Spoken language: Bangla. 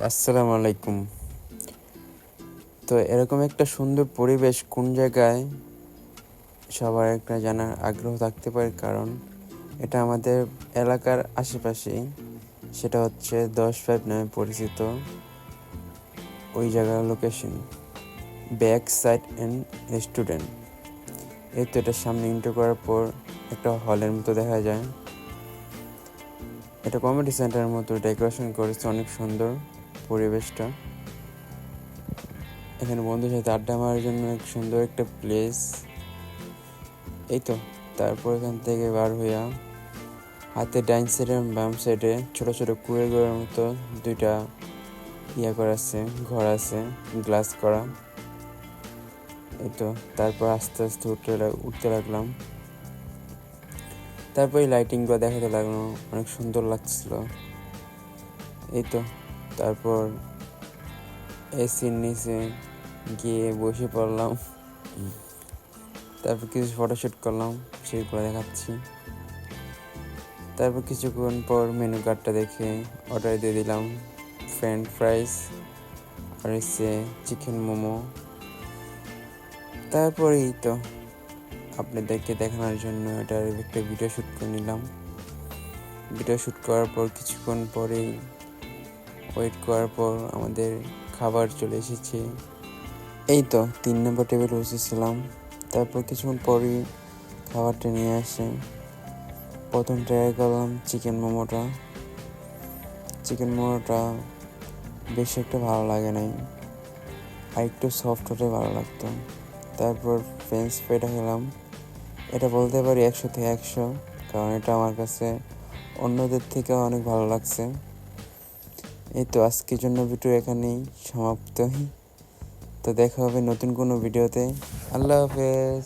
আসসালামু আলাইকুম। তো এরকম একটা সুন্দর পরিবেশ কোন জায়গায় সবার একটা জানার আগ্রহ থাকতে পারে, কারণ এটা আমাদের এলাকার আশেপাশেই। সেটা হচ্ছে 10-5 নামে পরিচিত ওই জায়গার location, back side and restaurant. এই তো এটার সামনে এন্টার করার পর একটা হলের মতো দেখা যায়। এটা কমেডি সেন্টারের মতো ডেকোরেশন করেছে, অনেক সুন্দর পরিবেশটা। এখানে বন্ধুদের সাথে আড্ডা মারার জন্য এক সুন্দর একটা প্লেস। এই তো তারপর এখান থেকে বার হইয়া হাতে ডাইন সাইডে বাম সাইডে ছোট ছোট কুয়ের ঘরের মতো দুইটা করা আছে, ঘর আছে, গ্লাস করা। এই তো তারপর আস্তে আস্তে উঠতে লাগলাম। তারপর এই লাইটিংগুলো দেখাতে লাগলো, অনেক সুন্দর লাগছিল। এই তো তারপর এসির নিচে গিয়ে বসে পড়লাম। তারপর কিছু ফটোশ্যুট করলাম, সেইগুলো দেখাচ্ছি। তারপর কিছুক্ষণ পর মেনু কার্ডটা দেখে অর্ডার দিয়ে দিলাম ফ্রেঞ্চ ফ্রাইস আর হচ্ছে চিকেন মোমো। তারপরেই তো আপনাদেরকে দেখানোর জন্য এটার একটা ভিডিও শ্যুট করে নিলাম। ভিডিও শ্যুট করার পর কিছুক্ষণ পরেই ওয়েট করার পর আমাদের খাবার চলে এসেছে। এই তো 3 নম্বর টেবিলে বসেছিলাম। তারপর কিছুক্ষণ পরেই খাবারটা নিয়ে আসে। প্রথম ট্রাই করলাম চিকেন মোমোটা বেশি একটা ভালো লাগে নাই, আর একটু সফট হলে ভালো লাগতো। তারপর ফ্রেঞ্চ ফ্রাইটা খেলাম। এটা বলতে পারি 100 থেকে 100, কারণ এটা আমার কাছে অন্যদের থেকে অনেক ভালো লাগছে। এই তো আজকের জন্য ভিডিও এখানেই সমাপ্ত। তো দেখা হবে নতুন কোনো ভিডিওতে। আল্লাহ হাফেজ।